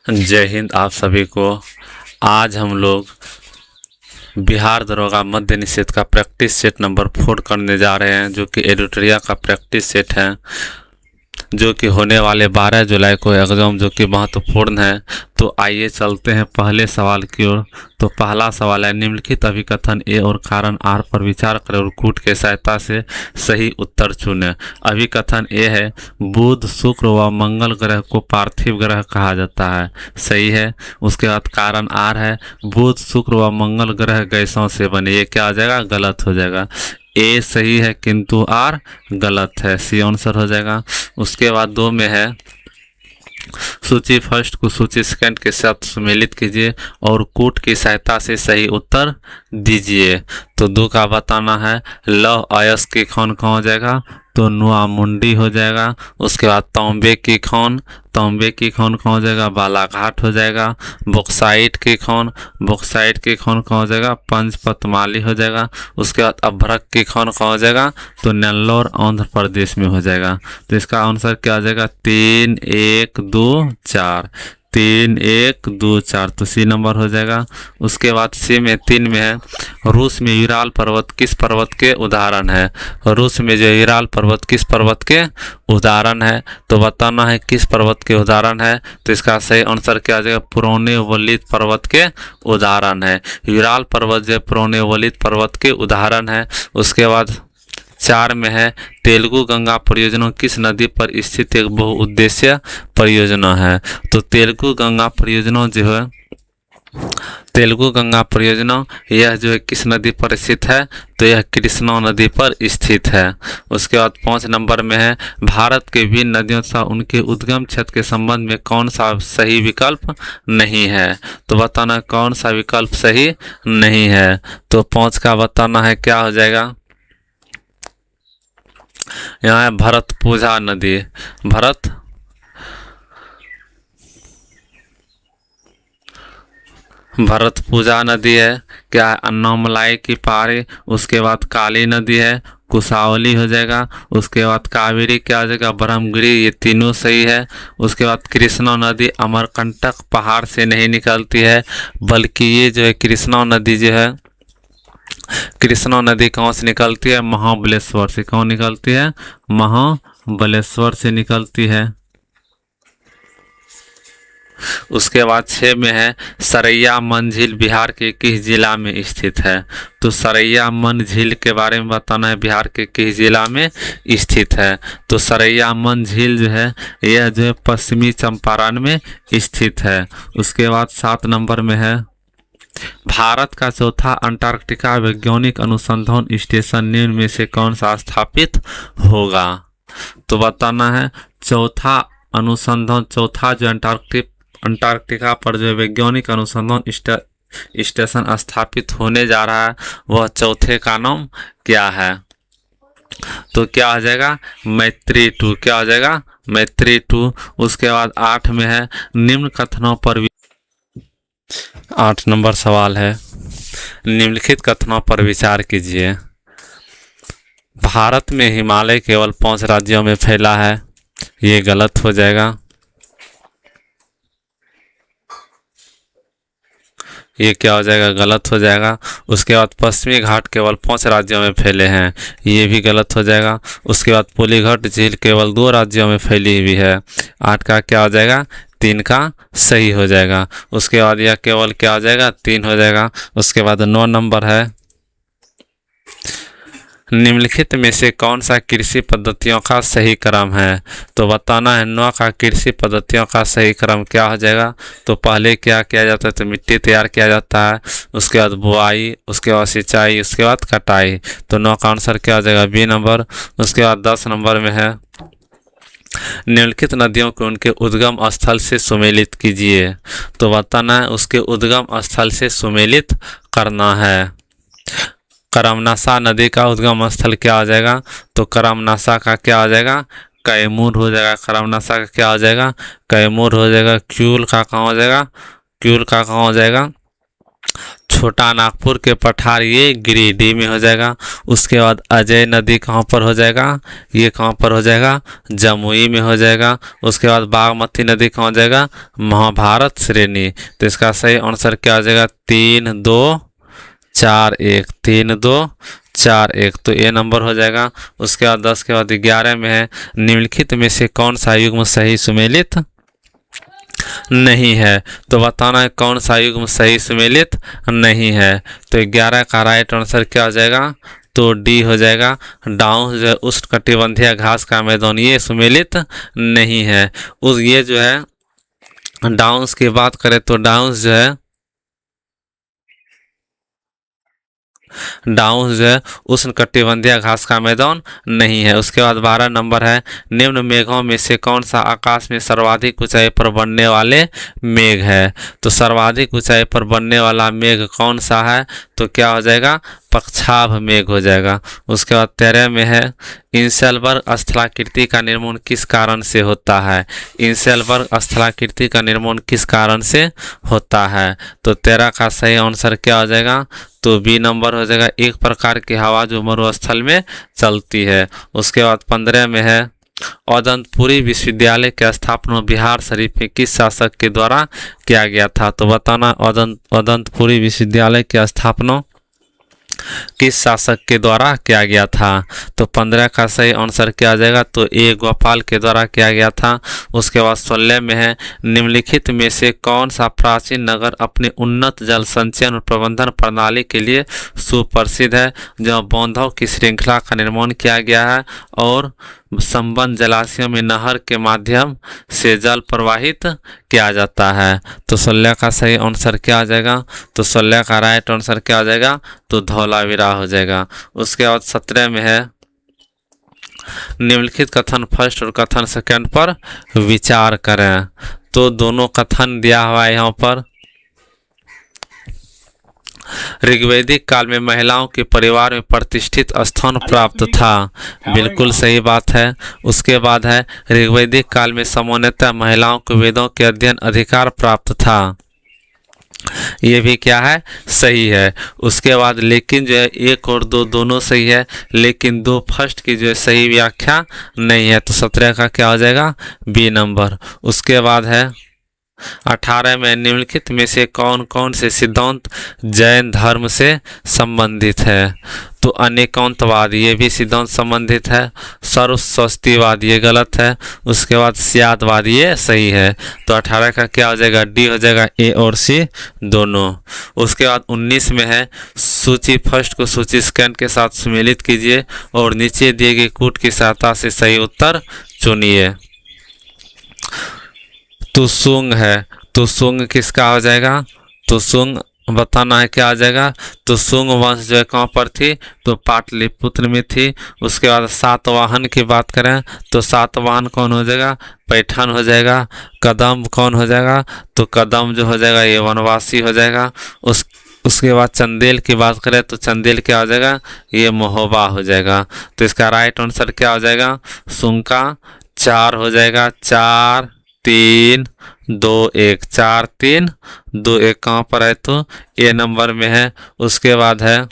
जय हिंद आप सभी को। आज हम लोग बिहार दरोगा मद्य निषेध का प्रैक्टिस सेट नंबर 4 करने जा रहे हैं, जो कि एडिटोरिया का प्रैक्टिस सेट है, जो कि होने वाले 12 जुलाई को एग्जाम, जो कि महत्वपूर्ण है। तो आइए चलते हैं पहले सवाल की ओर। तो पहला सवाल है, निम्नलिखित अभिकथन ए और कारण आर पर विचार करें और कूट के सहायता से सही उत्तर चुनें। अभिकथन ए है, बुध शुक्र व मंगल ग्रह को पार्थिव ग्रह कहा जाता है, सही है। उसके बाद कारण आर है, बुध शुक्र व मंगल ग्रह गैसों से बने, ये क्या हो जाएगा, गलत हो जाएगा। ए सही है किंतु आर गलत है, सी आंसर हो जाएगा। उसके बाद 2 में है, सूची फर्स्ट को सूची सेकंड के साथ सम्मिलित कीजिए और कूट की सहायता से सही उत्तर दीजिए। तो 2 का बताना है, लौह अयस्क की खान कहाँ हो जाएगा, तो नुआ मुंडी हो जाएगा। उसके बाद तांबे की खान कहाँ हो जाएगा, बालाघाट हो जाएगा। बॉक्साइट की खान कहाँ हो जाएगा, पंचपतमाली हो जाएगा। उसके बाद अभ्रक की खान कहाँ हो जाएगा, तो नेल्लोर आंध्र प्रदेश में हो जाएगा। तो इसका आंसर क्या हो जाएगा, 3 1 2 4, 3 1 2 4, तो सी नंबर हो जाएगा। उसके बाद सी में 3 में है, रूस में यूराल पर्वत किस पर्वत के उदाहरण है। रूस में जो यूराल पर्वत किस पर्वत के उदाहरण है, तो बताना है किस पर्वत के उदाहरण है। तो इसका सही आंसर क्या आ जाएगा, पुराने वलित पर्वत के उदाहरण है। यूराल पर्वत जो पुराने वलित पर्वत के उदाहरण है। उसके बाद 4 में है, तेलुगु गंगा परियोजना किस नदी पर स्थित एक बहुउद्देश्य परियोजना है। तो तेलुगु गंगा परियोजना जो है, तेलुगु गंगा परियोजना यह जो है किस नदी पर स्थित है, तो यह कृष्णा नदी पर स्थित है। उसके बाद 5 नंबर में है, भारत के विभिन्न नदियों तथा उनके उद्गम क्षेत्र के संबंध में कौन सा सही विकल्प नहीं है। तो बताना कौन सा विकल्प सही नहीं है। तो 5 का बताना है क्या हो जाएगा, यहाँ है भरतपुझा नदी, भरतपुझा नदी है। क्या है, अन्नामलाई की पारी। उसके बाद काली नदी है, कुसावली हो जाएगा। उसके बाद कावेरी क्या हो जाएगा, ब्रह्मगिरी, ये तीनों सही है। उसके बाद कृष्णा नदी अमरकंटक पहाड़ से नहीं निकलती है, बल्कि ये जो है कृष्णा नदी जो है, कृष्णा नदी कहाँ से निकलती है, महाबलेश्वर से। कहाँ निकलती है, महाबलेश्वर से निकलती है। उसके बाद 6 में है, सरैया मन झील बिहार के किस जिला में स्थित है। तो सरैया मन झील के बारे में बताना है, बिहार के किस जिला में स्थित है। तो सरैया मन झील जो है, यह जो है पश्चिमी चंपारण में स्थित है। उसके बाद 7 नंबर में है, भारत का चौथा अंटार्कटिका वैज्ञानिक अनुसंधान स्टेशन निम्न में से कौन सा स्थापित होगा। तो बताना है, चौथा जो अंटार्कटिका पर जो वैज्ञानिक अनुसंधान स्टेशन स्थापित होने जा रहा है, वह चौथे का नाम क्या है। तो क्या हो जाएगा, मैत्री 2, क्या हो जाएगा, मैत्री 2। उसके बाद 8 में है, निम्न कथनों पर 8 नंबर सवाल है, निम्नलिखित कथनों पर विचार कीजिए। भारत में हिमालय केवल 5 राज्यों में फैला है, ये गलत हो जाएगा, ये क्या हो जाएगा, गलत हो जाएगा। उसके बाद पश्चिमी घाट केवल 5 राज्यों में फैले हैं, ये भी गलत हो जाएगा। उसके बाद पुलिघट झील केवल 2 राज्यों में फैली हुई है, 8 का क्या हो जाएगा, 3 का सही हो जाएगा। उसके बाद यह केवल क्या हो जाएगा, 3 हो जाएगा। उसके बाद 9 नंबर है, निम्नलिखित में से कौन सा कृषि पद्धतियों का सही क्रम है। तो बताना है, 9 का कृषि पद्धतियों का सही क्रम क्या हो जाएगा। तो पहले क्या किया जाता है, तो मिट्टी तैयार किया जाता है, उसके बाद बुआई, उसके बाद सिंचाई, उसके बाद कटाई। तो 9 का आंसर क्या हो जाएगा, बी नंबर। उसके बाद 10 नंबर में है, निम्नलिखित नदियों को उनके उद्गम स्थल से सुमेलित कीजिए। तो बताना है, उसके उद्गम स्थल से सुमेलित करना है। करमनासा नदी का उद्गम स्थल क्या हो जाएगा, तो करमनासा का क्या हो जाएगा, कैमूर हो जाएगा। करमनासा का क्या हो जाएगा, कैमूर हो जाएगा। क्यूल का कहाँ हो जाएगा, क्यूल का कहाँ हो जाएगा, छोटा नागपुर के पठार ये गिरिडीह में हो जाएगा। उसके बाद अजय नदी कहाँ पर हो जाएगा, ये कहाँ पर हो जाएगा, जमुई में हो जाएगा। उसके बाद बागमती नदी कहाँ हो जाएगा, महाभारत श्रेणी। तो इसका सही आंसर क्या हो जाएगा, 3 2 4 1, 3 2 4 1, तो ये नंबर हो जाएगा। उसके बाद 10 के बाद 11 में है, निम्नलिखित में से कौन सा युग्म सही सुमेलित नहीं है। तो बताना है कौन सा युग्म सही सुमेलित नहीं है। तो 11 का राइट आंसर क्या हो जाएगा, तो डी हो जाएगा। डाउन जो है उष्णकटिबंधीय घास का मैदान, ये सुमेलित नहीं है। उस ये जो है डाउन्स की बात करें तो डाउन्स जो है उष्णकटिबंधीय घास का मैदान नहीं है। उसके बाद 12 नंबर है, निम्न मेघों में से कौन सा आकाश में सर्वाधिक ऊंचाई पर बनने वाले मेघ है। तो सर्वाधिक ऊंचाई पर बनने वाला मेघ कौन सा है, तो क्या हो जाएगा, पक्षाभ मेघ हो जाएगा। उसके बाद 13 में है, इंसेलबर्ग स्थलाकृति का निर्माण किस कारण से होता है। इंसेलबर्ग स्थलाकृति का निर्माण किस कारण से होता है। तो 13 का सही आंसर क्या हो जाएगा, तो बी नंबर हो जाएगा, एक प्रकार की हवा जो मरुस्थल में चलती है। उसके बाद 15 में है, औदंतपुरी विश्वविद्यालय की स्थापना बिहार शरीफ में किस शासक के द्वारा किया गया था। तो बताना औदंतपुरी विश्वविद्यालय की स्थापना किस शासक के द्वारा किया गया था। तो 15 का सही आंसर क्या आ जाएगा, तो ए गोपाल के द्वारा किया गया था। उसके बाद 16 में है, निम्नलिखित में से कौन सा प्राचीन नगर अपने उन्नत जल संचयन और प्रबंधन प्रणाली के लिए सुप्रसिद्ध है, जहाँ बांधों की श्रृंखला का निर्माण किया गया है और संबंध जलाशयों में नहर के माध्यम से जल प्रवाहित किया जाता है। तो 16 का सही आंसर क्या आ जाएगा, तो 16 का राइट आंसर क्या आ जाएगा, तो धौलावीरा हो जाएगा। उसके बाद 17 में है, निम्नलिखित कथन फर्स्ट और कथन सेकंड पर विचार करें। तो दोनों कथन दिया हुआ है यहाँ पर। ऋग्वैदिक काल में महिलाओं के परिवार में प्रतिष्ठित स्थान प्राप्त था, बिल्कुल सही बात है। उसके बाद है, ऋग्वैदिक काल में सामान्यतः महिलाओं को वेदों के अध्ययन अधिकार प्राप्त था, ये भी क्या है, सही है। उसके बाद लेकिन जो है 1 और 2 दोनों सही है, लेकिन 2 फर्स्ट की जो है सही व्याख्या नहीं है। तो 17 का क्या हो जाएगा, बी नंबर। उसके बाद है 18 में, निम्नलिखित में से कौन कौन से सिद्धांत जैन धर्म से संबंधित है। तो अनेकांतवाद ये भी सिद्धांत संबंधित है। सर्वस्वस्तिवाद ये गलत है। उसके बाद स्यादवाद ये सही है। तो 18 का क्या हो जाएगा, डी हो जाएगा, ए और सी दोनों। उसके बाद 19 में है, सूची फर्स्ट को सूची सेकंड के साथ सम्मिलित कीजिए और नीचे दिए गए कूट की सहायता से सही उत्तर चुनिए। तो सुंग है, तो सुंग किसका हो जाएगा, तो सुंग बताना है क्या आ जाएगा। तो सुंग वंश जो है कहाँ पर थी, तो पाटलिपुत्र में थी। उसके बाद सातवाहन की बात करें तो सातवाहन कौन हो जाएगा, पैठान हो जाएगा। कदम कौन हो जाएगा, तो कदम जो हो जाएगा ये वनवासी हो जाएगा। उसके बाद चंदेल की बात करें तो चंदेल क्या हो जाएगा, ये महोबा हो जाएगा। तो इसका राइट आंसर क्या हो जाएगा, सुंग का 4 हो जाएगा। 4 3 2 1, 4 3 2 1 कहाँ पर है, तो ए नंबर में है। उसके बाद है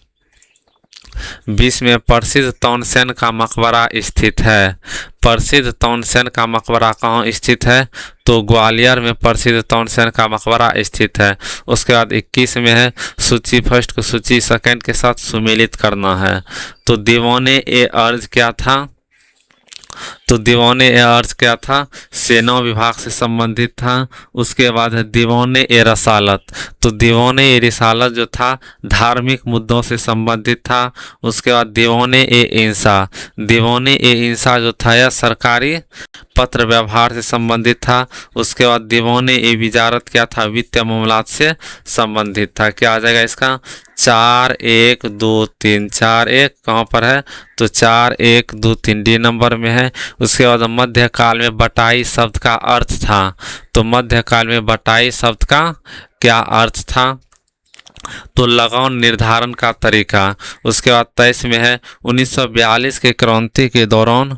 20 में, प्रसिद्ध तानसेन का मकबरा स्थित है। प्रसिद्ध तानसेन का मकबरा कहाँ स्थित है, तो ग्वालियर में प्रसिद्ध तानसेन का मकबरा स्थित है। उसके बाद 21 में है, सूची फर्स्ट को सूची सेकंड के साथ सुमेलित करना है। तो दीवाने ए अर्ज क्या था, तो दीवाने ए अर्ज क्या था, सेना विभाग से संबंधित था। उसके बाद है दीवाने ए रसालत, तो दीवाने ए रसालत जो था धार्मिक मुद्दों से संबंधित था। उसके बाद दीवाने ए इंसा, दीवाने ए इंसा जो था यह सरकारी पत्र व्यवहार से संबंधित था। उसके बाद दीवाने ए विजारत क्या था, वित्तीय मामलात से संबंधित था। क्या आ जाएगा इसका, 4 1 2 3, 4 1 कहाँ पर है, तो 4 1 2 3 डी नंबर में है। उसके बाद मध्यकाल में बटाई शब्द का अर्थ था, तो मध्यकाल में बटाई शब्द का क्या अर्थ था, तो लगान निर्धारण का तरीका। उसके बाद 23 में है, 1942 के क्रांति के दौरान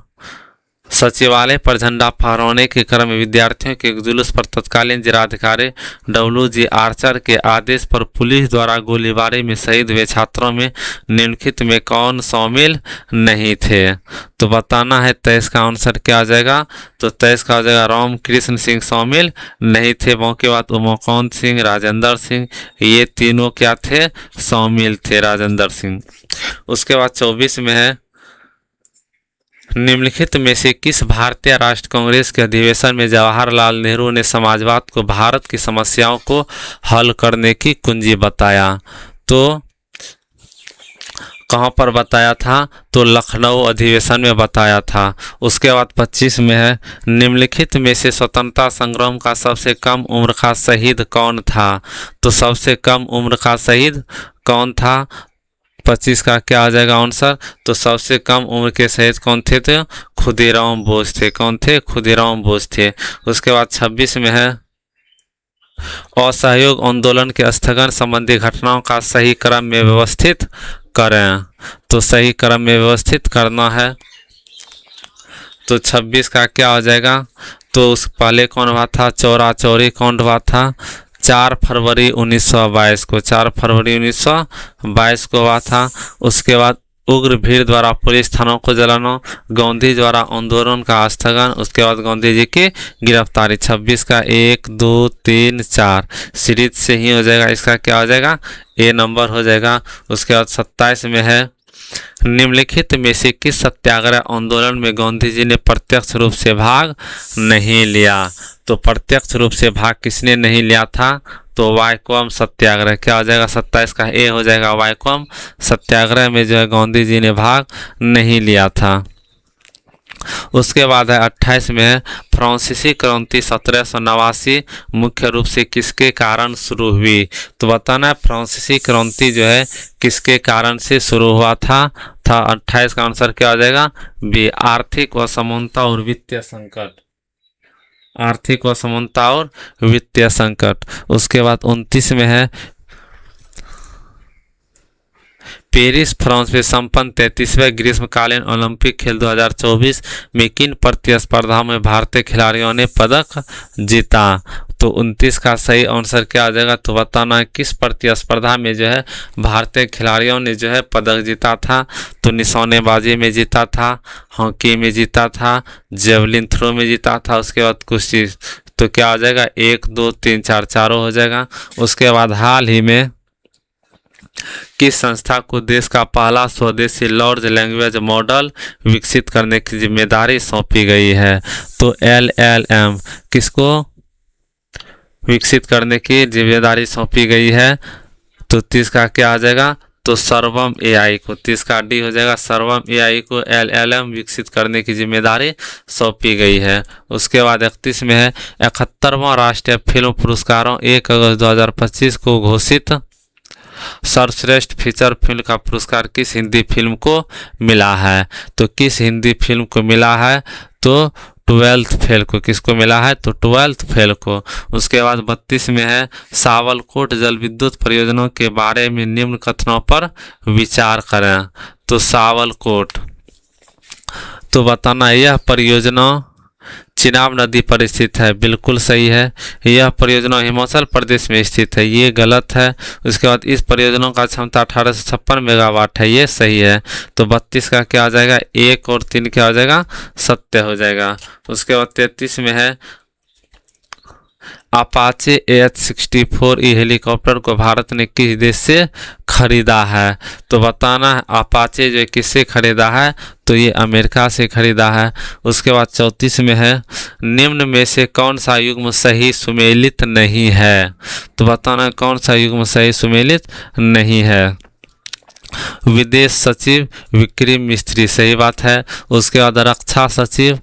सचिवालय पर झंडा फहराने के क्रम में विद्यार्थियों के एक जुलूस पर तत्कालीन जिलाधिकारी डब्ल्यू.जी. आर्चर के आदेश पर पुलिस द्वारा गोलीबारी में शहीद हुए छात्रों में निम्नलिखित में कौन शामिल नहीं थे? तो बताना है 23 का आंसर क्या आ जाएगा? तो 23 का हो जाएगा राम कृष्ण सिंह शामिल नहीं थे। मौके बाद उमाकांत सिंह, राजेंद्र सिंह, ये तीनों क्या थे? शामिल थे, राजेंद्र सिंह। उसके बाद 24 में है निम्नलिखित में से किस भारतीय राष्ट्रीय कांग्रेस के अधिवेशन में जवाहरलाल नेहरू ने समाजवाद को भारत की समस्याओं को हल करने की कुंजी बताया? तो कहाँ पर बताया था? तो लखनऊ अधिवेशन में बताया था। उसके बाद 25 में है निम्नलिखित में से स्वतंत्रता संग्राम का सबसे कम उम्र का शहीद कौन था? तो सबसे कम उम्र का शहीद कौन था? 25 का क्या आ जाएगा आंसर? तो सबसे कम उम्र के शहीद कौन थे? तो खुदीराम बोस थे। कौन थे? खुदीराम बोस थे। उसके बाद 26 में है असहयोग आंदोलन के स्थगन संबंधी घटनाओं का सही क्रम में व्यवस्थित करें। तो सही क्रम में व्यवस्थित करना है। तो 26 का क्या हो जाएगा? तो उस पहले कौन हुआ था? चौरा चौरी कौन हुआ था? 4 फरवरी 1922 को, 4 फरवरी 1922 को हुआ था। उसके बाद उग्र भीड़ द्वारा पुलिस थानों को जलाना, गांधी द्वारा आंदोलन का स्थगन, उसके बाद गांधी जी की गिरफ्तारी। 26 का 1 2 3 4 सीरीज से ही हो जाएगा। इसका क्या हो जाएगा? ए नंबर हो जाएगा। उसके बाद 27 में है निम्नलिखित में से किस सत्याग्रह आंदोलन में गांधी जी ने प्रत्यक्ष रूप से भाग नहीं लिया? तो प्रत्यक्ष रूप से भाग किसने नहीं लिया था? तो वाइकोम सत्याग्रह। क्या हो जाएगा? 27 का ए हो जाएगा। वाइकोम सत्याग्रह में जो है गांधी जी ने भाग नहीं लिया था। उसके बाद है 28 में है फ्रांसीसी क्रांति 1789 मुख्य रूप से किसके कारण शुरू हुई? तो बताना है फ्रांसीसी क्रांति जो है किसके कारण से शुरू हुआ था? 28 का आंसर क्या हो जाएगा? बी, आर्थिक असमानता और वित्तीय संकट। आर्थिक असमानता और वित्तीय संकट। उसके बाद 29 में है पेरिस फ्रांस में संपन्न 33वें ग्रीष्मकालीन ओलंपिक खेल 2024 में किन प्रतिस्पर्धाओं में भारतीय खिलाड़ियों ने पदक जीता? तो 29 का सही आंसर क्या आ जाएगा? तो बताना है किस प्रतिस्पर्धा में जो है भारतीय खिलाड़ियों ने जो है पदक जीता था? तो निशानेबाजी में जीता था, हॉकी में जीता था, जेवलिन थ्रो में जीता था, उसके बाद कुश्ती। तो क्या आ जाएगा? 1 2 3 4 चारों हो जाएगा। उसके बाद हाल ही में किस संस्था को देश का पहला स्वदेशी लार्ज लैंग्वेज मॉडल विकसित करने की जिम्मेदारी सौंपी गई है? तो LLM किसको विकसित करने की जिम्मेदारी सौंपी गई है? तो 30 का क्या आ जाएगा? तो सर्वम AI को। 30 का डी हो जाएगा। सर्वम AI को LLM विकसित करने की जिम्मेदारी सौंपी गई है। उसके बाद 31 में है 71वां राष्ट्रीय फिल्म पुरस्कारों 1 अगस्त 2025 को घोषित सर्वश्रेष्ठ फीचर फिल्म का पुरस्कार किस हिंदी फिल्म को मिला है? तो किस हिंदी फिल्म को मिला है? तो 12th फेल को। किसको मिला है? तो 12th फेल को। उसके बाद 32 में है सावलकोट जल विद्युत परियोजनाओं के बारे में निम्न कथनों पर विचार करें। तो सावलकोट, तो बताना यह परियोजना चिनाब नदी पर स्थित है। बिल्कुल सही है। यह परियोजना हिमाचल प्रदेश में स्थित है। ये गलत है। उसके बाद इस परियोजना का क्षमता 1856 मेगावाट है। ये सही है। तो 32 का क्या आ जाएगा? 1 और 3 क्या हो जाएगा? सत्य हो जाएगा। उसके बाद 33 में है अपाचे AH-64E हेलीकॉप्टर को भारत ने किस देश से खरीदा है? तो बताना है अपाचे जो किससे खरीदा है? तो ये अमेरिका से खरीदा है। उसके बाद 34 में है निम्न में से कौन सा युग्म सही सुमेलित नहीं है? तो बताना कौन सा युग्म सही सुमेलित नहीं है? विदेश सचिव विक्रम मिस्त्री, सही बात है। उसके बाद रक्षा सचिव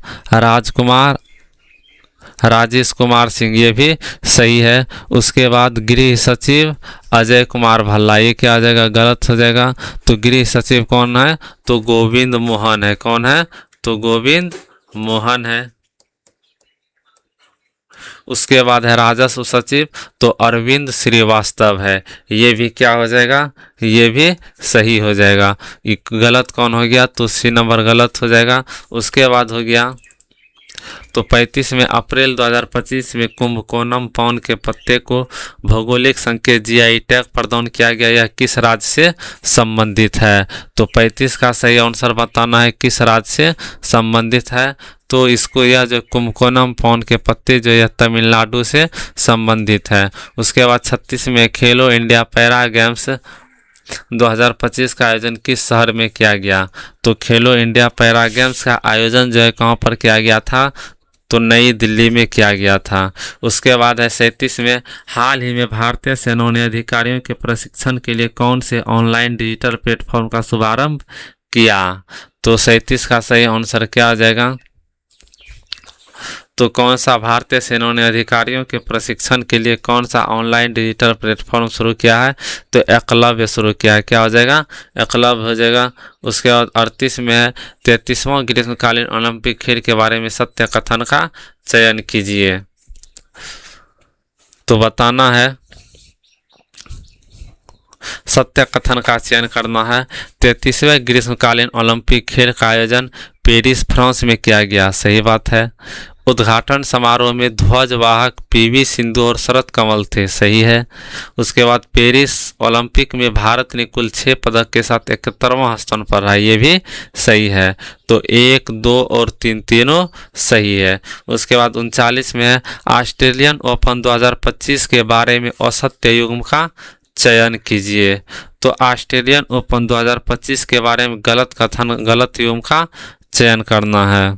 राजेश कुमार सिंह, ये भी सही है। उसके बाद गृह सचिव अजय कुमार भल्ला, ये क्या आ जाएगा? गलत हो जाएगा। तो गृह सचिव कौन है? तो गोविंद मोहन है। कौन है? तो गोविंद मोहन है। उसके बाद है राजस्व सचिव, तो अरविंद श्रीवास्तव है। ये भी क्या हो जाएगा? ये भी सही हो जाएगा। गलत कौन हो गया? तो C नंबर गलत हो जाएगा। उसके बाद हो गया तो 35 में अप्रैल 2025 में कुंभकोणम पान के पत्ते को भौगोलिक संकेत जीआई टैग प्रदान किया गया। यह किस राज्य से संबंधित है? तो 35 का सही आंसर बताना है किस राज्य से संबंधित है। तो इसको यह जो कुंभकोणम पान के पत्ते जो यह तमिलनाडु से संबंधित है। उसके बाद 36 में खेलो इंडिया पैरा गेम्स 2025 का आयोजन किस शहर में किया गया? तो खेलो इंडिया पैरा गेम्स का आयोजन जो है कहाँ पर किया गया था? तो नई दिल्ली में किया गया था। उसके बाद है 37 में हाल ही में भारतीय सेना ने अधिकारियों के प्रशिक्षण के लिए कौन से ऑनलाइन डिजिटल प्लेटफॉर्म का शुभारंभ किया? तो 37 का सही आंसर क्या आ जाएगा? तो कौन सा भारतीय सेना ने अधिकारियों के प्रशिक्षण के लिए कौन सा ऑनलाइन डिजिटल प्लेटफॉर्म शुरू किया है? तो एकलव्य शुरू किया है। क्या हो जाएगा? एकलव्य हो जाएगा। उसके बाद 38 में है 33वां ग्रीष्मकालीन ओलंपिक खेल के बारे में सत्य कथन का चयन कीजिए। तो बताना है सत्य कथन का चयन करना है। 33वें ग्रीष्मकालीन ओलंपिक खेल का आयोजन पेरिस फ्रांस में किया गया। सही बात है। उद्घाटन समारोह में ध्वजवाहक पीवी सिंधु और शरत कमल थे। सही है। उसके बाद पेरिस ओलंपिक में भारत ने कुल 6 पदक के साथ 71वां स्थान पर रहा। ये भी सही है। तो 1, 2 और 3 तीनों सही है। उसके बाद 39 में है ऑस्ट्रेलियन ओपन 2025 के बारे में असत्य युग्म का चयन कीजिए। तो ऑस्ट्रेलियन ओपन 2025 के बारे में गलत युग्म का चयन करना है।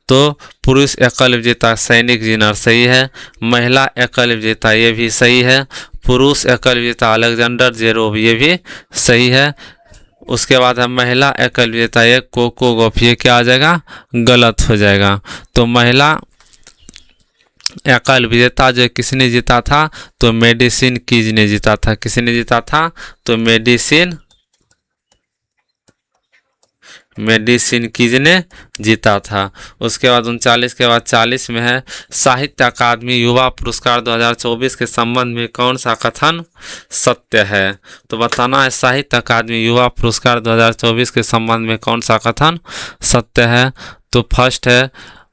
तो पुरुष एकल विजेता सैनिक जिनर सही है। महिला एकल विजेता ये भी सही है। पुरुष एकल विजेता अलेक्जेंडर जेरोव ये भी सही है। उसके बाद है महिला एकल विजेता ये कोको गॉफ, ये क्या आ जाएगा? गलत हो जाएगा। तो महिला एकल विजेता जो किसने जीता था? तो मेडिसिन कीज ने जीता था। किसने जीता था? तो मेडिसिन कीज ने जीता था। उसके बाद 39 के बाद 40 में है साहित्य अकादमी युवा पुरस्कार 2024 के संबंध में कौन सा कथन सत्य है? तो बताना है साहित्य अकादमी युवा पुरस्कार 2024 के संबंध में कौन सा कथन सत्य है। तो फर्स्ट है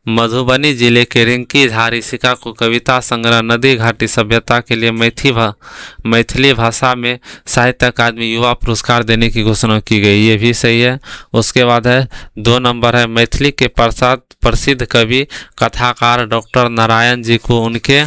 मधुबनी जिले के रिंकी झा ऋषिका को कविता संग्रह नदी घाटी सभ्यता के लिए मैथिली भाषा में साहित्य अकादमी युवा पुरस्कार देने की घोषणा की गई। ये भी सही है। उसके बाद है 2 नंबर है मैथिली के प्रसिद्ध कवि कथाकार डॉक्टर नारायण जी को उनके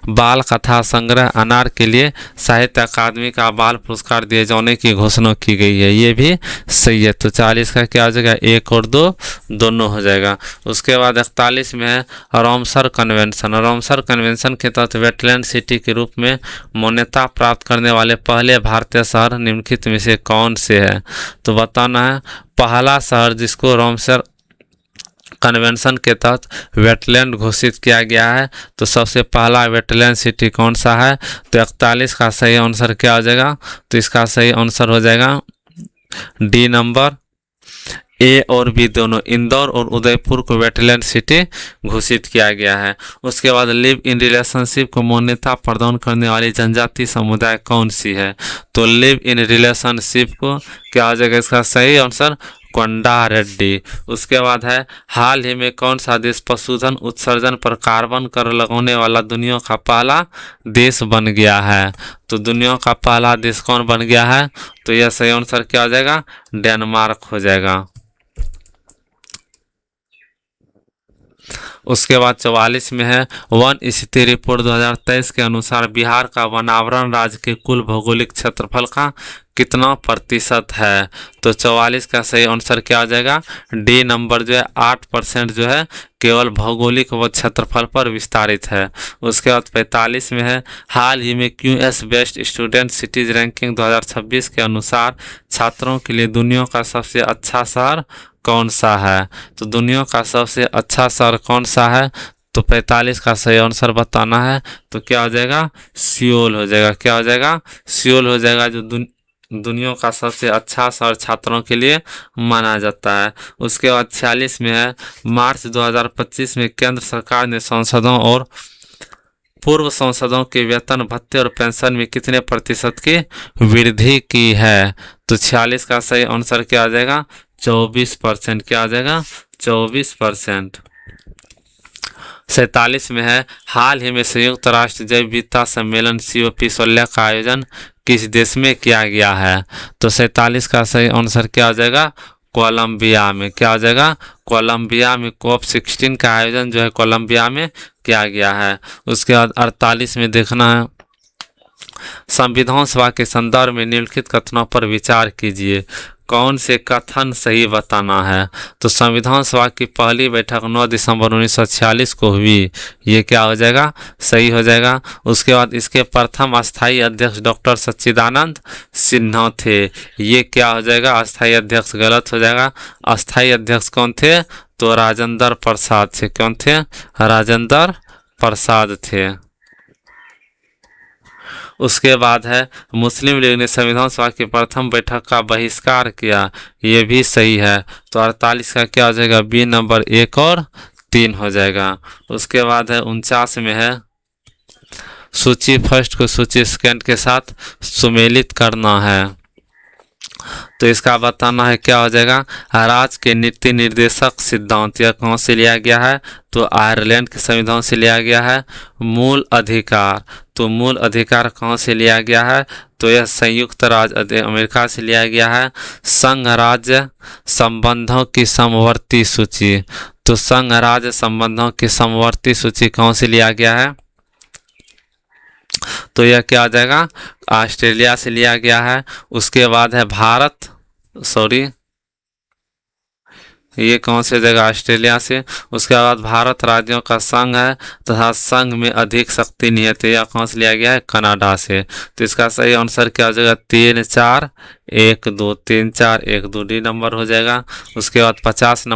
बाल कथा संग्रह अनार के लिए साहित्य अकादमी का बाल पुरस्कार दिए जाने की घोषणा की गई है। ये भी सही है। तो 40 का क्या हो जाएगा? 1 और 2 दोनों हो जाएगा। उसके बाद 41 में है रामसर कन्वेंशन। रामसर कन्वेंशन के तहत वेटलैंड सिटी के रूप में मान्यता प्राप्त करने वाले पहले भारतीय शहर निम्नलिखित में से कौन से है? तो बताना है पहला शहर जिसको रामसर कन्वेंशन के तहत वेटलैंड घोषित किया गया है। तो सबसे पहला वेटलैंड सिटी कौन सा है? तो 41 का सही आंसर क्या हो जाएगा? तो इसका सही आंसर हो जाएगा डी नंबर। ए और बी दोनों इंदौर और उदयपुर को वेटलैंड सिटी घोषित किया गया है। उसके बाद लिव इन रिलेशनशिप को मान्यता प्रदान करने वाली जनजाति समुदाय कौन सी है? तो लिव इन रिलेशनशिप को क्या हो जाएगा? इसका सही आंसर कोंडा रेड्डी। उसके बाद है हाल ही में कौन सा देश पशुधन उत्सर्जन पर कार्बन कर लगाने वाला दुनिया का पहला देश बन गया है? तो दुनिया का पहला देश कौन बन गया है? तो यह सही आंसर क्या हो जाएगा? डेनमार्क हो जाएगा। उसके बाद 44 में है वन स्थिति रिपोर्ट 2023 के अनुसार बिहार का वनावरण राज्य के कुल भौगोलिक क्षेत्रफल का कितना प्रतिशत है? तो 44 का सही आंसर क्या आ जाएगा? डी नंबर जो है 8% जो है केवल भौगोलिक व क्षेत्रफल पर विस्तारित है। उसके बाद 45 में है हाल ही में QS best student cities ranking 2026 के अनुसार छात्रों के लिए दुनिया का सबसे अच्छा शहर कौन सा है? तो दुनिया का सबसे अच्छा शहर कौन सा है? तो 45 का सही आंसर बताना है। तो क्या हो जाएगा? सियोल हो जाएगा। क्या हो जाएगा? सियोल हो जाएगा, जो दुनिया का सबसे अच्छा शहर छात्रों के लिए माना जाता है। उसके बाद 46 में है मार्च 2025 में केंद्र सरकार ने सांसदों और पूर्व सांसदों के वेतन भत्ते और पेंशन में कितने प्रतिशत की वृद्धि की है? तो 46 का सही आंसर क्या आ जाएगा? 24%। क्या आ जाएगा? 24%। 47 में है हाल ही में संयुक्त राष्ट्र जैव विविधता सम्मेलन COP16 का आयोजन किस देश में किया गया है? तो 47 का सही आंसर क्या हो जाएगा? कोलंबिया में। क्या हो जाएगा? कोलंबिया में COP16 का आयोजन जो है कोलंबिया में किया गया है। उसके बाद 48 में देखना है संविधान सभा के संदर्भ में निम्नलिखित कथनों पर विचार कीजिए। कौन से कथन सही बताना है? तो संविधान सभा की पहली बैठक 9 दिसंबर 1946 को हुई, ये क्या हो जाएगा? सही हो जाएगा। उसके बाद इसके प्रथम अस्थायी अध्यक्ष डॉक्टर सच्चिदानंद सिन्हा थे, ये क्या हो जाएगा? अस्थायी अध्यक्ष गलत हो जाएगा। अस्थायी अध्यक्ष कौन थे? तो राजेंद्र प्रसाद थे। कौन थे? राजेंद्र प्रसाद थे। उसके बाद है मुस्लिम लीग ने संविधान सभा की प्रथम बैठक का बहिष्कार किया, ये भी सही है। तो 48 का क्या हो जाएगा? बी नंबर 1 और 3 हो जाएगा। उसके बाद है 49 में है सूची फर्स्ट को सूची सेकंड के साथ सुमेलित करना है, तो इसका बताना है क्या हो जाएगा? राज्य के नीति निर्देशक सिद्धांत, यह कहाँ से लिया गया है? तो आयरलैंड के संविधान से लिया गया है। मूल अधिकार, तो मूल अधिकार कहाँ से लिया गया है? तो यह संयुक्त राज्य अमेरिका से लिया गया है। संघ राज्य संबंधों की समवर्ती सूची, तो संघ राज्य संबंधों की समवर्ती सूची कहाँ से लिया गया है? तो यह क्या आ जाएगा? ऑस्ट्रेलिया से लिया गया है। उसके बाद है भारत, ये कौन से जगह? ऑस्ट्रेलिया से। उसके बाद भारत राज्यों का संघ है तथा संघ में अधिक शक्ति निहित है, यह कौन से लिया गया है? कनाडा से। तो इसका सही आंसर क्या हो जाएगा? 3 4 1 2, 3 4 1 2 डी नंबर हो जाएगा। उसके बाद 50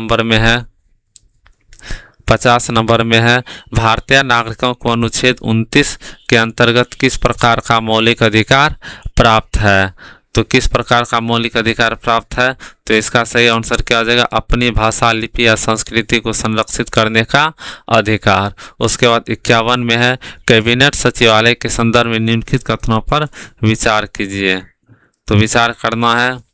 नंबर में है भारतीय नागरिकों को अनुच्छेद 29 के अंतर्गत किस प्रकार का मौलिक अधिकार प्राप्त है? तो किस प्रकार का मौलिक अधिकार प्राप्त है? तो इसका सही आंसर क्या हो जाएगा? अपनी भाषा, लिपि या संस्कृति को संरक्षित करने का अधिकार। उसके बाद 51 में है कैबिनेट सचिवालय के संदर्भ में निम्नलिखित कथनों पर विचार कीजिए। तो विचार करना है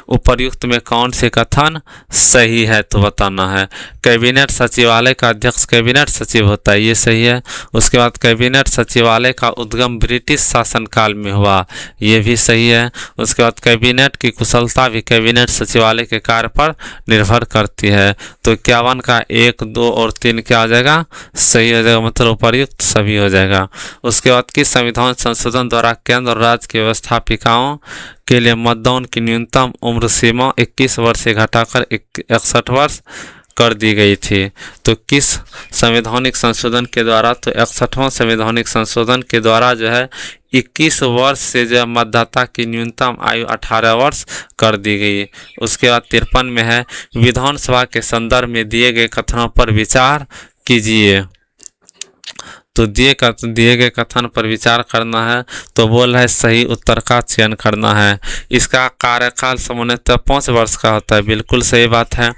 उपर्युक्त में कौन से कथन सही है, तो बताना है। कैबिनेट सचिवालय का अध्यक्ष कैबिनेट सचिव होता है, ये सही है। उसके बाद कैबिनेट सचिवालय का उद्गम ब्रिटिश शासनकाल में हुआ, ये भी सही है। उसके बाद कैबिनेट की कुशलता भी कैबिनेट सचिवालय के कार्य पर निर्भर करती है। तो 51 का 1 2 और 3 क्या हो जाएगा? सही हो जाएगा, मतलब उपर्युक्त सभी हो जाएगा। उसके बाद किस संविधान संशोधन द्वारा केंद्र और राज्य के व्यवस्थापिकाओं के लिए मतदान की न्यूनतम उम्र सीमा 21 वर्ष से घटाकर 61 वर्ष कर दी गई थी? तो किस संवैधानिक संशोधन के द्वारा? तो 61वां संवैधानिक संशोधन के द्वारा जो है 21 वर्ष से जो मतदाता की न्यूनतम आयु 18 वर्ष कर दी गई। उसके बाद 53 में है विधानसभा के संदर्भ में दिए गए कथनों पर विचार कीजिए। तो दिए गए कथन पर विचार करना है, तो बोल रहा है सही उत्तर का चयन करना है। इसका कार्यकाल सामान्यतः 5 वर्ष का होता है, बिल्कुल सही बात है।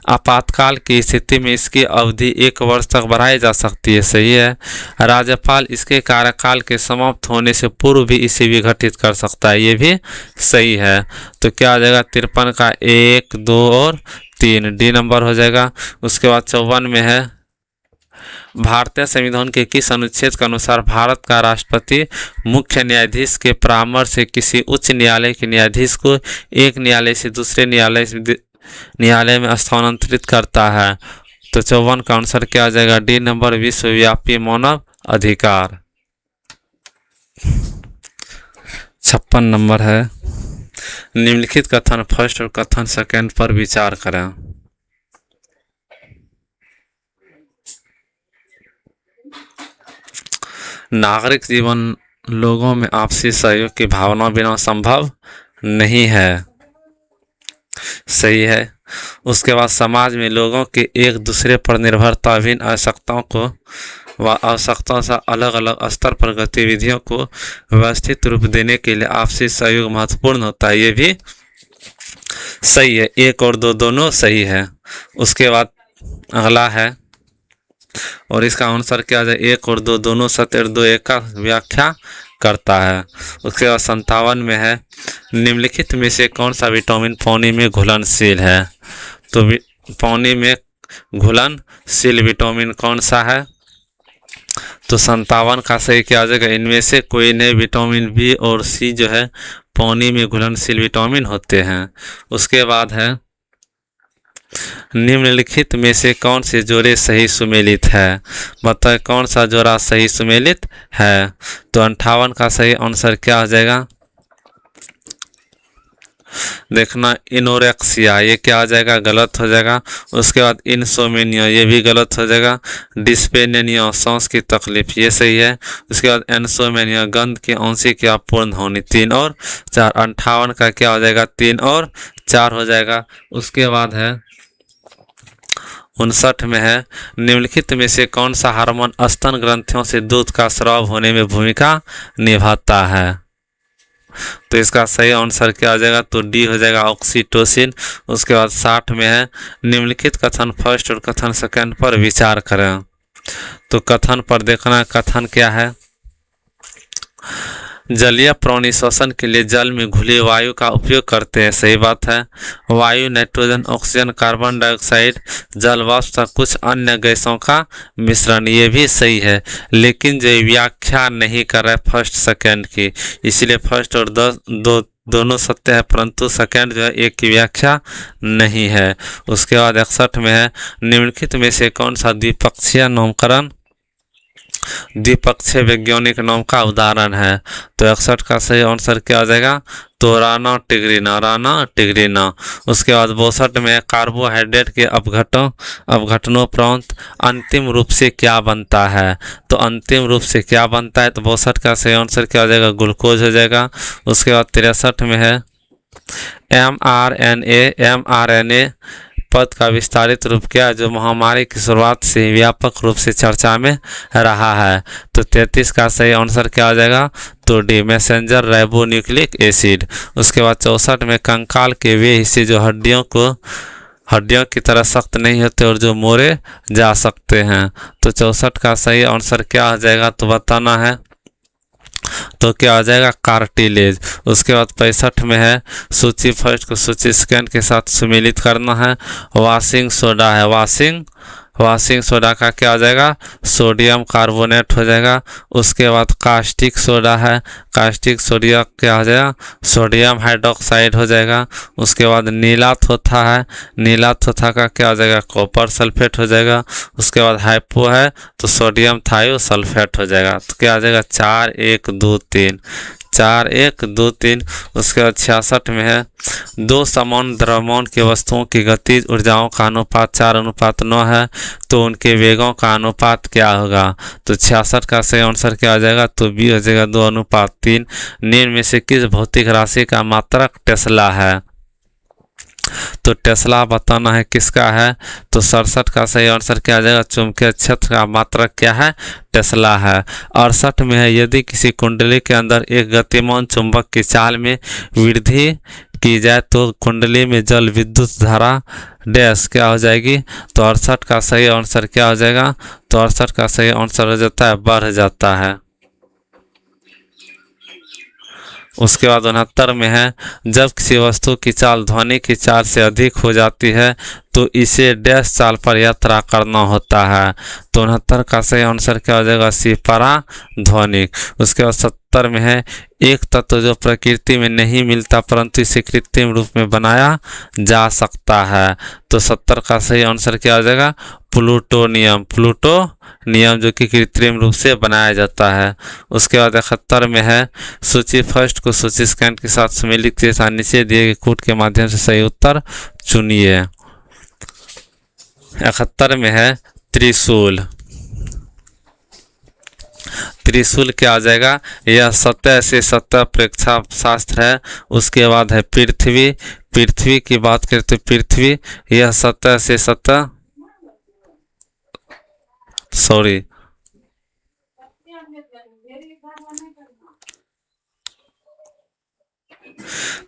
आपातकाल की स्थिति में इसकी अवधि 1 वर्ष तक बढ़ाई जा सकती है, सही है। राज्यपाल इसके कार्यकाल के समाप्त होने से पूर्व भी इसे विघटित कर सकता है, ये भी सही है। तो क्या आ जाएगा? 53 का 1 2 और 3 डी नंबर हो जाएगा। उसके बाद 54 में है भारतीय संविधान के किस अनुच्छेद के अनुसार भारत का राष्ट्रपति मुख्य न्यायाधीश के परामर्श से किसी उच्च न्यायालय के न्यायाधीश को एक न्यायालय से दूसरे न्यायालय में स्थानांतरित करता है? तो 54 का आंसर क्या आ जाएगा? डी नंबर विश्वव्यापी मानव अधिकार। 56 नंबर है निम्नलिखित कथन फर्स्ट और कथन सेकंड पर विचार करें। नागरिक जीवन लोगों में आपसी सहयोग की भावना बिना संभव नहीं है, सही है। उसके बाद समाज में लोगों की एक दूसरे पर निर्भरता विभिन्न आवश्यकताओं को व आवश्यकताओं से अलग अलग स्तर पर गतिविधियों को व्यवस्थित रूप देने के लिए आपसी सहयोग महत्वपूर्ण होता है, ये भी सही है। 1 और 2 दोनों सही है। उसके बाद अगला है और इसका आंसर क्या है? 1 और 2 दोनों सत्य और 2 एक का व्याख्या करता है। उसके बाद 57 में है निम्नलिखित में से कौन सा विटामिन पानी में घुलनशील है? तो पानी में घुलनशील विटामिन कौन सा है? तो 57 का सही क्या हो जाएगा? इनमें से कोई नहीं। विटामिन बी और सी जो है पानी में घुलनशील विटामिन होते हैं। उसके बाद है निम्नलिखित में से कौन से जोड़े सही सुमेलित है? बताए कौन सा जोड़ा सही सुमेलित है? तो 58 का सही आंसर क्या हो जाएगा? देखना, इनोरेक्सिया ये क्या हो जाएगा? गलत हो जाएगा। उसके बाद इंसोमेनिया ये भी गलत हो जाएगा। डिस्पेनिया सांस की तकलीफ ये सही है। उसके बाद एंसोमेनिया गंध की आंशिक या पूर्ण होनी। 3 और 4। 58 का क्या हो जाएगा? 3 और 4 हो जाएगा। उसके बाद है 59 में है निम्नलिखित में से कौन सा हार्मोन स्तन ग्रंथियों से दूध का स्राव होने में भूमिका निभाता है? तो इसका सही आंसर क्या हो जाएगा? तो डी हो जाएगा, ऑक्सीटोसिन। उसके बाद 60 में है निम्नलिखित कथन फर्स्ट और कथन सेकंड पर विचार करें। तो कथन पर देखना, कथन क्या है? जलीय प्राणी श्वसन के लिए जल में घुली वायु का उपयोग करते हैं। सही बात है। वायु नाइट्रोजन, ऑक्सीजन, कार्बन डाइऑक्साइड, जल वाष्प तथा कुछ अन्य गैसों का मिश्रण, ये भी सही है। लेकिन जो व्याख्या नहीं कर रहा है फर्स्ट सेकंड की, इसलिए फर्स्ट और दोनों सत्य है, परंतु सेकंड जो है एक की व्याख्या नहीं है। उसके बाद 61 में है निम्नलिखित में से कौन सा द्विपक्षीय नामकरण द्विपक्षीय वैज्ञानिक नाम का उदाहरण है? तो 61 का सही आंसर क्या हो जाएगा? तो राना टिग्रीना। उसके बाद 62 में कार्बोहाइड्रेट के अपघटनोपरांत अंतिम रूप से क्या बनता है? तो अंतिम रूप से क्या बनता है? तो 62 का सही आंसर क्या हो जाएगा? ग्लूकोज हो जाएगा। उसके बाद 63 में है mRNA पद का विस्तारित रूप क्या है जो महामारी की शुरुआत से व्यापक रूप से चर्चा में रहा है? तो 33 का सही आंसर क्या हो जाएगा? तो डी, मैसेंजर राइबोन्यूक्लिक एसिड। उसके बाद 64 में कंकाल के वे हिस्से जो हड्डियों की तरह सख्त नहीं होते और जो मोड़े जा सकते हैं। तो 64 का सही आंसर क्या हो जाएगा? तो बताना है। तो क्या हो जाएगा? कार्टिलेज। उसके बाद 65 में है सूची फर्स्ट को सूची सेकंड के साथ सुमेलित करना है। वॉशिंग सोडा है, वॉशिंग सोडा का क्या हो जाएगा? सोडियम कार्बोनेट हो जाएगा। उसके बाद कास्टिक सोडा है, कास्टिक सोडिया क्या हो जाएगा? सोडियम हाइड्रोक्साइड हो जाएगा। उसके बाद नीला थोथा है, नीला थोथा का क्या हो जाएगा? कॉपर सल्फेट हो जाएगा। उसके बाद हाइपो है तो सोडियम थायो सल्फेट हो जाएगा। तो क्या हो जाएगा? 4 1 2 3 4 1 2 3। उसके बाद 66 में है दो समान द्रव्यमान की वस्तुओं की गतिज ऊर्जाओं का अनुपात 4:9 है, तो उनके वेगों का अनुपात क्या होगा? तो 66 का सही आंसर क्या हो जाएगा? तो बी हो जाएगा, 2:3। निम्न में से किस भौतिक राशि का मात्रक टेस्ला है? तो टेस्ला बताना है किसका है? तो 67 का सही आंसर क्या आ जाएगा? चुंबकीय क्षेत्र का मात्रक क्या है? टेस्ला है। 68 में है यदि किसी कुंडली के अंदर एक गतिमान चुंबक की चाल में वृद्धि की जाए तो कुंडली में जल विद्युत धारा डैश क्या हो जाएगी? तो 68 का सही आंसर क्या हो जाएगा? तो 68 का सही आंसर हो जाता है बढ़ जाता है। उसके बाद 69 में है जब किसी वस्तु की चाल ध्वनि की चाल से अधिक हो जाती है तो इसे डैश चाल पर यात्रा करना होता है। तो 69 का सही आंसर क्या हो जाएगा? सी पराध्वनिक। उसके बाद 70 में है एक तत्व जो प्रकृति में नहीं मिलता परंतु इसे कृत्रिम रूप में बनाया जा सकता है। तो 70 का सही आंसर क्या हो जाएगा? प्लूटोनियम जो कि कृत्रिम रूप से बनाया जाता है। उसके बाद 71 में है सूची फर्स्ट को सूची सेकंड के साथ सम्मिलित के साथ नीचे दिए गए कोड के माध्यम से सही उत्तर चुनिए। 71 में है त्रिशूल क्या आ जाएगा? यह सतह से सतह प्रेक्षा शास्त्र है। उसके बाद है पृथ्वी की बात करें तो पृथ्वी यह सतह से सतह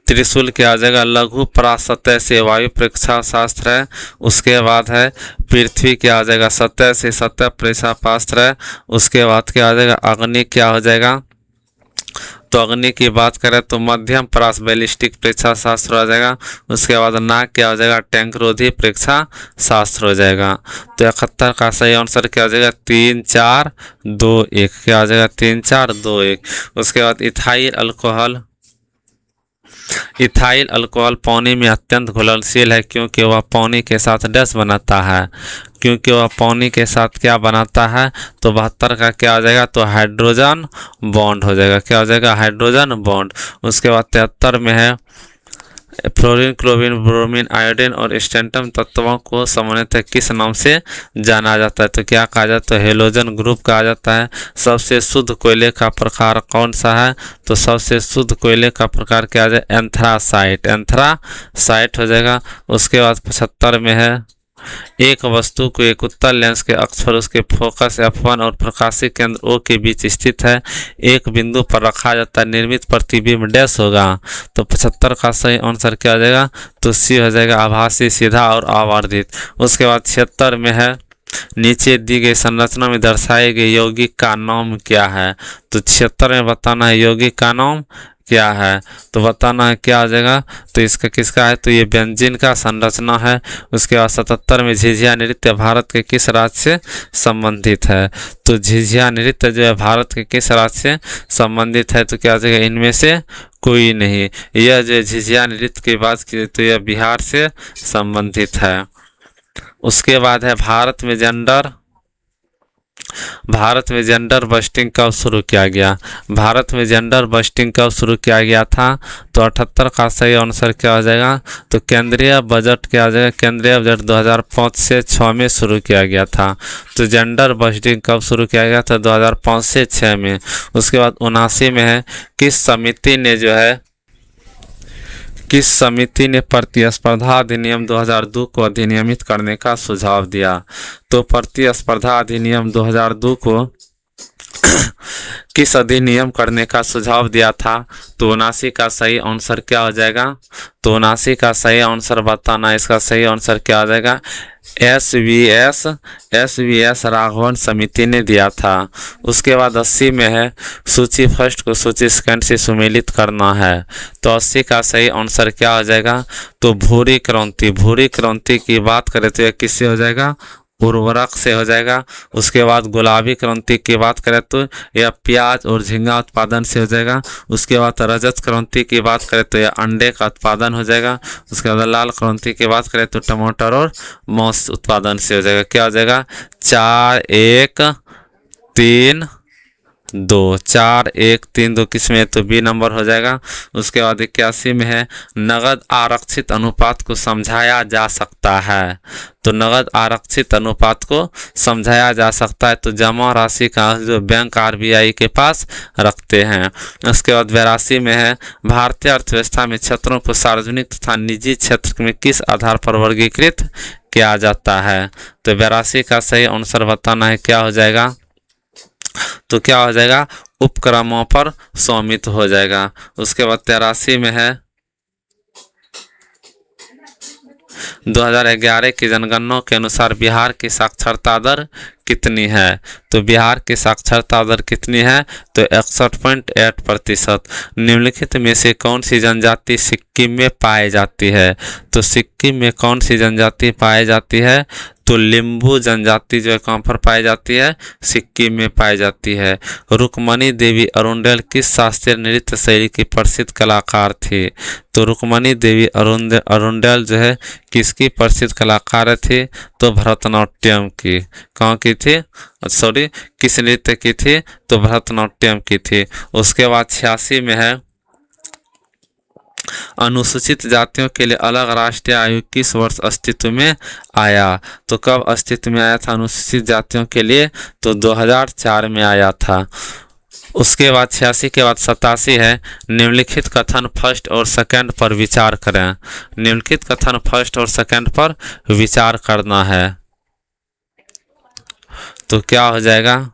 त्रिशूल क्या आ जाएगा? लघु परासतह से वायु प्रेक्षा शास्त्र है। उसके बाद है पृथ्वी क्या आ जाएगा? सतह से सतह प्रेक्षा शास्त्र है। उसके बाद क्या आ जाएगा? अग्नि क्या हो जाएगा? तो अग्नि की बात करें तो मध्यम परास बैलिस्टिक प्रेक्षा शास्त्र हो जाएगा। उसके बाद नाग क्या हो जाएगा, टैंकरोधी प्रेक्षा शास्त्र हो जाएगा। तो 71 का सही आंसर क्या हो जाएगा, 3 4 2 1, क्या हो जाएगा 3 4 2 1। उसके बाद इथाइल अल्कोहल पानी में अत्यंत घुलनशील है क्योंकि वह पानी के साथ डैश बनाता है, क्योंकि वह पानी के साथ क्या बनाता है। तो 72 का क्या हो जाएगा, तो हाइड्रोजन बॉन्ड हो जाएगा, क्या हो जाएगा, हाइड्रोजन बॉन्ड। उसके बाद 73 में है फ्लोरीन, क्लोरीन, ब्रोमीन, आयोडीन और स्टेंटम तत्वों को सामान्यतः किस नाम से जाना जाता है। तो क्या कहा जाता है, हेलोजन ग्रुप कहा जाता है। सबसे शुद्ध कोयले का प्रकार कौन सा है, तो सबसे शुद्ध कोयले का प्रकार क्या हो जाए, एंथ्रासाइट, एंथ्रासाइट हो जाएगा। उसके बाद 75 में है एक वस्तु को एक उत्तल लेंस के अक्ष पर उसके फोकस F1 और प्रकाशीय केंद्र O के बीच स्थित है, एक बिंदु पर रखा जाता है, निर्मित प्रतिबिंब डैश होगा। तो 75 का सही आंसर क्या हो जाएगा, तो C हो जाएगा, आभासी, सीधा और आवर्धित। उसके बाद 76 में है नीचे दी गई संरचना में दर्शाए गए यौगिक का नाम क्या है। तो 76 में बताना है यौगिक का नाम क्या है, तो बताना है क्या आ जाएगा, तो इसका किसका है, तो ये बेंजीन का संरचना है। उसके बाद 77 में झिझिया नृत्य भारत के किस राज्य से संबंधित है। तो झिझिया नृत्य जो है भारत के किस राज्य से संबंधित है, तो क्या आ जाएगा, इनमें से कोई नहीं। यह जो झिझिया नृत्य की बात की तो यह बिहार से संबंधित है। उसके बाद है भारत में जेंडर बस्टिंग कब शुरू किया गया। भारत में जेंडर बस्टिंग कब शुरू किया गया था, तो 78 का सही आंसर क्या हो जाएगा, तो केंद्रीय बजट क्या हो जाएगा, केंद्रीय बजट 2005 से 6 में शुरू किया गया था। तो जेंडर बस्टिंग कब शुरू किया गया था, 2005 से 6 में। उसके बाद 79 में है किस समिति ने प्रतिस्पर्धा अधिनियम 2002 को अधिनियमित करने का सुझाव दिया। तो प्रतिस्पर्धा अधिनियम 2002 को किस अधिनियम करने का सुझाव दिया था, तो 79 का सही आंसर क्या हो जाएगा, तो 79 का सही आंसर बताना, इसका सही आंसर क्या हो जाएगा, एस वी एस राघवन समिति ने दिया था। उसके बाद 80 में है सूची फर्स्ट को सूची सेकंड से सुमेलित करना है। तो 80 का सही आंसर क्या हो जाएगा, तो भूरी क्रांति की बात करें तो यह किससे हो जाएगा, उर्वरक से हो जाएगा। उसके बाद गुलाबी क्रांति की बात करें तो यह प्याज और झींगा उत्पादन से हो जाएगा। उसके बाद रजत क्रांति की बात करें तो यह अंडे का उत्पादन हो जाएगा। उसके बाद लाल क्रांति की बात करें तो टमाटर और मांस उत्पादन से हो जाएगा। क्या हो जाएगा, 4 1 3 2, 4 1 3 2 किस में, तो बी नंबर हो जाएगा। उसके बाद 81 में है नगद आरक्षित अनुपात को समझाया जा सकता है। तो नगद आरक्षित अनुपात को समझाया जा सकता है तो जमा राशि का जो बैंक RBI के पास रखते हैं। उसके बाद 82 में है भारतीय अर्थव्यवस्था में क्षेत्रों को सार्वजनिक तथा निजी क्षेत्र में किस आधार पर वर्गीकृत किया जाता है। तो 82 का सही आंसर बताना है, क्या हो जाएगा, तो क्या हो जाएगा, उपक्रमों पर स्वामित्व हो जाएगा। उसके बाद 83 में है 2011 की जनगणना के अनुसार बिहार की साक्षरता दर कितनी है। तो बिहार की साक्षरता दर कितनी है, तो 61.8%। निम्नलिखित में से कौन सी जनजाति सिक्किम में पाई जाती है। तो सिक्किम में कौन सी जनजाति पाई जाती है, तो लिम्बू जनजाति जो है कहाँ पर पाई जाती है, सिक्किम में पाई जाती है। रुक्मणी देवी अरुंडेल किस शास्त्रीय नृत्य शैली की प्रसिद्ध कलाकार थी। तो रुक्मणी देवी अरुंडेल जो है किसकी प्रसिद्ध कलाकार थी, तो भरतनाट्यम की, कहाँ की थी, सॉरी किस नृत्य की थी, तो भरतनाट्यम की थी। उसके बाद 86 में है अनुसूचित जातियों के लिए अलग राष्ट्रीय आयोग किस वर्ष अस्तित्व में आया। तो कब अस्तित्व में आया था अनुसूचित जातियों के लिए, तो 2004 में आया था। उसके बाद 86 के बाद 87 है निम्नलिखित कथन फर्स्ट और सेकंड पर विचार करें। निम्नलिखित कथन फर्स्ट और सेकंड पर विचार करना है, तो क्या हो जाएगा,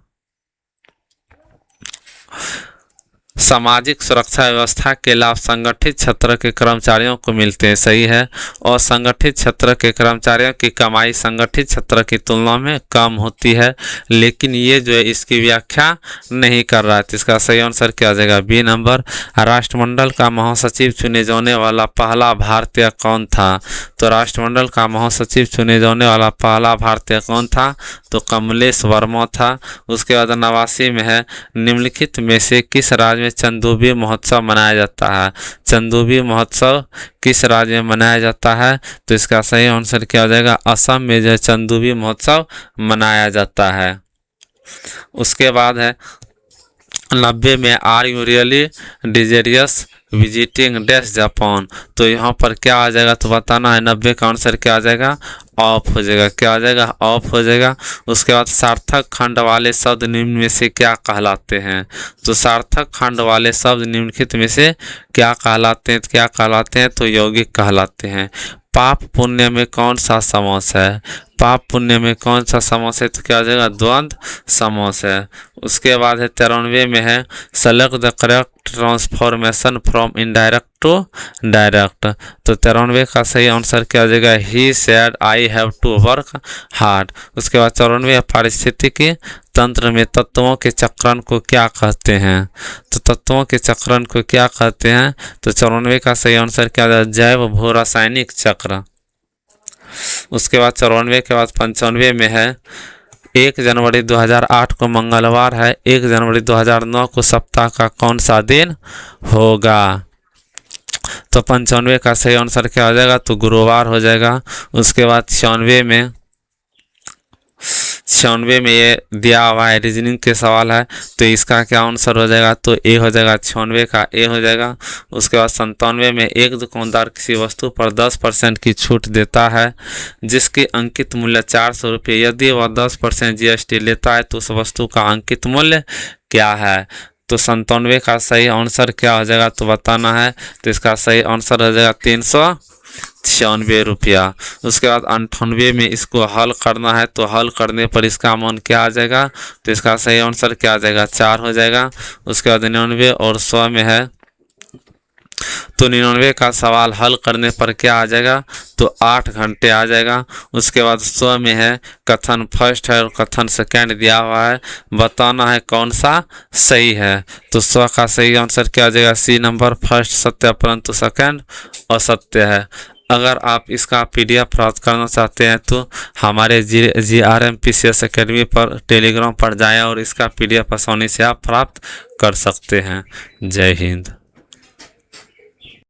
सामाजिक सुरक्षा व्यवस्था के लाभ संगठित क्षेत्र के कर्मचारियों को मिलते हैं, सही है। और संगठित क्षेत्र के कर्मचारियों की कमाई संगठित क्षेत्र की तुलना में कम होती है, लेकिन ये जो है इसकी व्याख्या नहीं कर रहा है। तो इसका सही आंसर क्या आ जाएगा? B number. राष्ट्रमंडल का महासचिव चुने जाने वाला पहला भारतीय कौन था? तो राष्ट्रमंडल का महासचिव चुने जाने वाला पहला भारतीय कौन था? तो कमलेश वर्मा था। उसके बाद 89 में है, निम्नलिखित में से किस राज्य में चंदोबी महोत्सव मनाया जाता है? चंदोबी महोत्सव किस राज्य में मनाया जाता है? तो इसका सही आंसर क्या हो जाएगा? असम में जो है चंदोबी महोत्सव मनाया जाता है। उसके बाद है 90 में, are you really desirous visiting dash Japan? तो यहाँ पर क्या आ जाएगा तो बताना है। 90 का आंसर क्या आ जाएगा? ऑफ हो जाएगा। क्या आ जाएगा? ऑफ हो जाएगा। उसके बाद सार्थक खंड वाले शब्द निम्न में से क्या कहलाते हैं? तो सार्थक खंड वाले शब्द निम्नलिखित में से क्या कहलाते हैं? क्या कहलाते हैं? तो यौगिक कहलाते हैं। पाप पुण्य में कौन सा समास है? पाप पुण्य में कौन सा समास है? तो क्या हो जाएगा? द्वंद्व समास है। उसके बाद है 93 में है, select the correct transformation from indirect to direct. तो 93 का सही आंसर क्या हो जाएगा? He said I have to work hard. उसके बाद 94 पारिस्थितिकी तंत्र में तत्वों के चक्रण को क्या कहते हैं? तो तत्वों के चक्रण को क्या कहते हैं? तो 94 का सही आंसर क्या है? जैव भू रासायनिक चक्र। उसके बाद 94 के बाद 95 में है, 1 जनवरी 2008 को मंगलवार है, 1 जनवरी 2009 को सप्ताह का कौन सा दिन होगा? तो 95 का सही आंसर क्या हो जाएगा? तो गुरुवार हो जाएगा। उसके बाद 96 में ये दिया हुआ है, रीजनिंग के सवाल है, तो इसका क्या आंसर हो जाएगा? तो ए हो जाएगा। 96 का ए हो जाएगा। उसके बाद 97 में, एक दुकानदार किसी वस्तु पर 10% की छूट देता है जिसकी अंकित मूल्य 400 रुपये। यदि वह 10% GST लेता है तो उस वस्तु का अंकित मूल्य क्या है? तो 97 का सही आंसर क्या हो जाएगा तो बताना है। तो इसका सही आंसर हो जाएगा 396 रुपया। उसके बाद 98 में इसको हल करना है, तो हल करने पर इसका मान क्या आ जाएगा? तो इसका सही आंसर क्या आ जाएगा? 4 हो जाएगा। उसके बाद 99 और 100 में है, तो 99 का सवाल हल करने पर क्या आ जाएगा? तो 8 घंटे आ जाएगा। उसके बाद 100 में है, कथन फर्स्ट है और कथन सेकंड दिया हुआ है, बताना है कौन सा सही है। तो 100 का सही आंसर क्या आ जाएगा? सी नंबर, फर्स्ट सत्य परंतु सेकंड असत्य है। अगर आप इसका PDF प्राप्त करना चाहते हैं तो हमारे GRM PCS अकेडमी पर टेलीग्राम पर जाएं और इसका PDF आसानी से आप प्राप्त कर सकते हैं। जय हिंद।